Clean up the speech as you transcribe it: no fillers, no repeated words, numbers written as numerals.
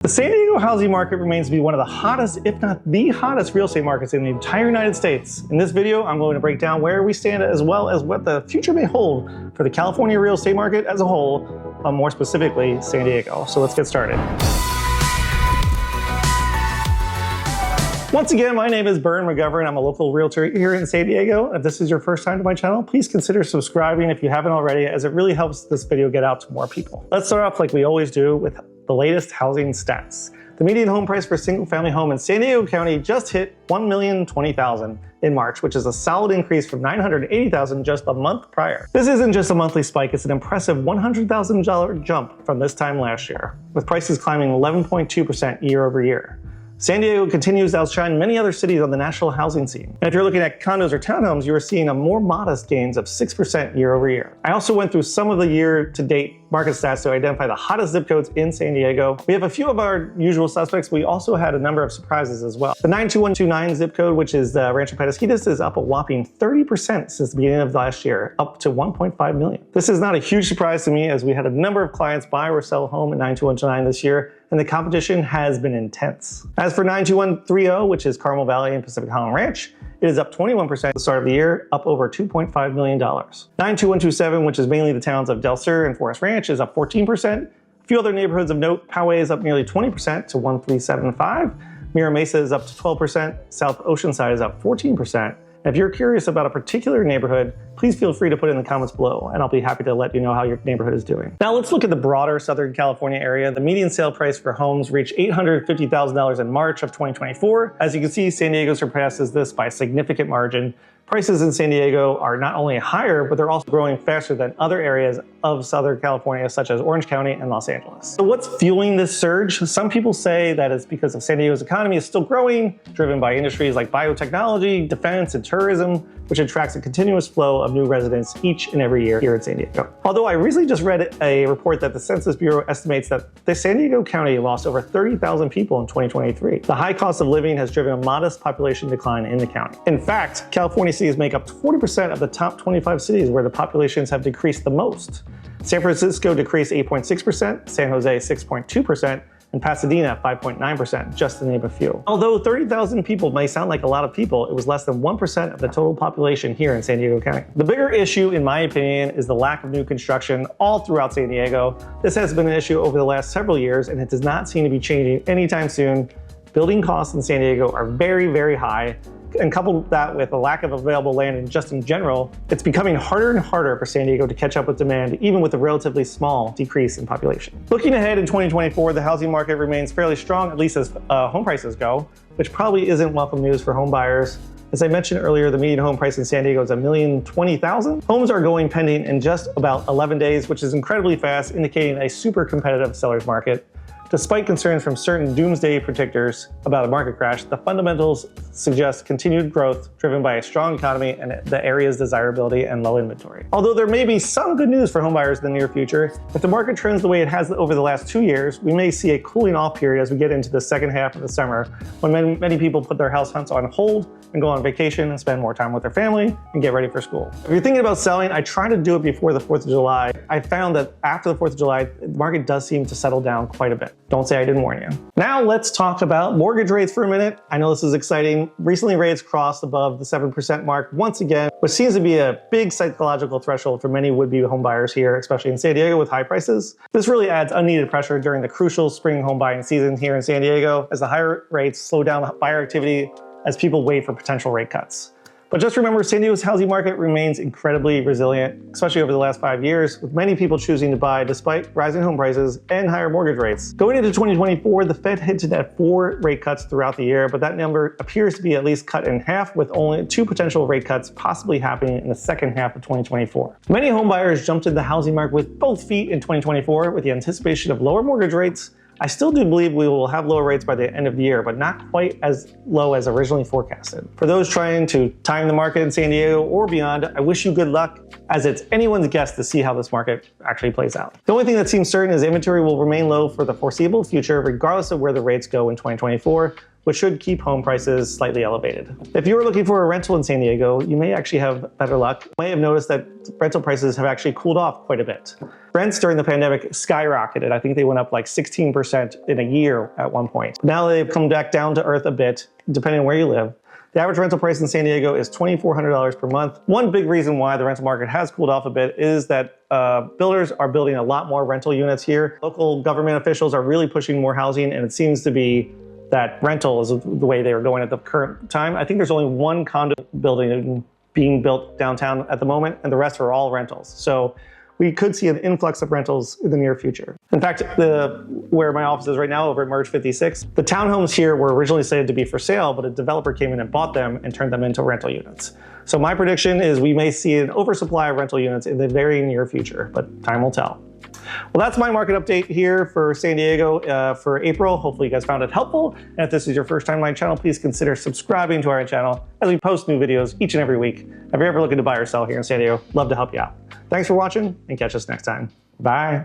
The San Diego housing market remains to be one of the hottest, if not the hottest, real estate markets in the entire United States. In this video, I'm going to break down where we stand as well as what the future may hold for the California real estate market as a whole, more specifically San Diego. So let's get started. Once again, my name is Bern McGovern. I'm a local realtor here in San Diego. If this is your first time to my channel, please consider subscribing if you haven't already, as it really helps this video get out to more people. Let's start off like we always do with the latest housing stats. The median home price for a single-family home in San Diego County just hit $1,020,000 in March, which is a solid increase from $980,000 just a month prior. This isn't just a monthly spike, it's an impressive $100,000 jump from this time last year, with prices climbing 11.2% year over year. San Diego continues to outshine many other cities on the national housing scene. And if you're looking at condos or townhomes, you are seeing a more modest gains of 6% year over year. I also went through some of the year-to-date market stats to identify the hottest zip codes in San Diego. We have a few of our usual suspects. We also had a number of surprises as well. The 92129 zip code, which is the Rancho Pedas, is up a whopping 30% since the beginning of last year, up to 1.5 million. This is not a huge surprise to me, as we had a number of clients buy or sell a home at 92129 this year, and the competition has been intense. As for 92130, which is Carmel Valley and Pacific Highland Ranch, it is up 21% at the start of the year, up over $2.5 million. 92127, which is mainly the towns of Del Sur and Forest Ranch, is up 14%. A few other neighborhoods of note, Poway is up nearly 20% to 1375. Mira Mesa is up to 12%. South Oceanside is up 14%. And if you're curious about a particular neighborhood, please feel free to put it in the comments below, and I'll be happy to let you know how your neighborhood is doing. Now let's look at the broader Southern California area. The median sale price for homes reached $850,000 in March of 2024. As you can see, San Diego surpasses this by a significant margin. Prices in San Diego are not only higher, but they're also growing faster than other areas of Southern California, such as Orange County and Los Angeles. So what's fueling this surge? Some people say that it's because of San Diego's economy is still growing, driven by industries like biotechnology, defense, and tourism, which attracts a continuous flow of new residents each and every year here in San Diego. Although I recently just read a report that the Census Bureau estimates that the San Diego County lost over 30,000 people in 2023. The high cost of living has driven a modest population decline in the county. In fact, California cities make up 40% of the top 25 cities where the populations have decreased the most. San Francisco decreased 8.6%, San Jose 6.2%, and Pasadena 5.9%, just to name a few. Although 30,000 people may sound like a lot of people, it was less than 1% of the total population here in San Diego County. The bigger issue, in my opinion, is the lack of new construction all throughout San Diego. This has been an issue over the last several years, and it does not seem to be changing anytime soon. Building costs in San Diego are very, very high, and couple that with a lack of available land and just in general, it's becoming harder and harder for San Diego to catch up with demand, even with a relatively small decrease in population. Looking ahead in 2024, the housing market remains fairly strong, at least as home prices go, which probably isn't welcome news for home buyers. As I mentioned earlier, the median home price in San Diego is $1,020,000. Homes are going pending in just about 11 days, which is incredibly fast, indicating a super competitive seller's market. Despite concerns from certain doomsday predictors about a market crash, the fundamentals suggest continued growth driven by a strong economy and the area's desirability and low inventory. Although there may be some good news for homebuyers in the near future, if the market trends the way it has over the last 2 years, we may see a cooling off period as we get into the second half of the summer, when many people put their house hunts on hold and go on vacation and spend more time with their family and get ready for school. If you're thinking about selling, I try to do it before the 4th of July. I found that after the 4th of July, the market does seem to settle down quite a bit. Don't say I didn't warn you. Now let's talk about mortgage rates for a minute. I know this is exciting. Recently, rates crossed above the 7% mark once again, which seems to be a big psychological threshold for many would-be home buyers here, especially in San Diego with high prices. This really adds unneeded pressure during the crucial spring home buying season here in San Diego, as the higher rates slow down buyer activity as people wait for potential rate cuts. But just remember, San Diego's housing market remains incredibly resilient, especially over the last 5 years, with many people choosing to buy despite rising home prices and higher mortgage rates. Going into 2024, the Fed hinted at 4 rate cuts throughout the year, but that number appears to be at least cut in half, with only 2 potential rate cuts possibly happening in the second half of 2024. Many homebuyers jumped into the housing market with both feet in 2024 with the anticipation of lower mortgage rates. I still do believe we will have lower rates by the end of the year, but not quite as low as originally forecasted. For those trying to time the market in San Diego or beyond, I wish you good luck, as it's anyone's guess to see how this market actually plays out. The only thing that seems certain is inventory will remain low for the foreseeable future, regardless of where the rates go in 2024, which should keep home prices slightly elevated. If you are looking for a rental in San Diego, you may actually have better luck. You may have noticed that rental prices have actually cooled off quite a bit. Rents during the pandemic skyrocketed. I think they went up like 16% in a year at one point. Now they've come back down to earth a bit, depending on where you live. The average rental price in San Diego is $2,400 per month. One big reason why the rental market has cooled off a bit is that builders are building a lot more rental units here. Local government officials are really pushing more housing, and it seems to be that rental is the way they are going at the current time. I think there's only one condo building being built downtown at the moment, and the rest are all rentals. So we could see an influx of rentals in the near future. In fact, where my office is right now over at Merge 56, the townhomes here were originally slated to be for sale, but a developer came in and bought them and turned them into rental units. So my prediction is we may see an oversupply of rental units in the very near future, but time will tell. Well, that's my market update here for San Diego for April. Hopefully you guys found it helpful. And if this is your first time on my channel, please consider subscribing to our channel as we post new videos each and every week. If you're ever looking to buy or sell here in San Diego, love to help you out. Thanks for watching and catch us next time. Bye.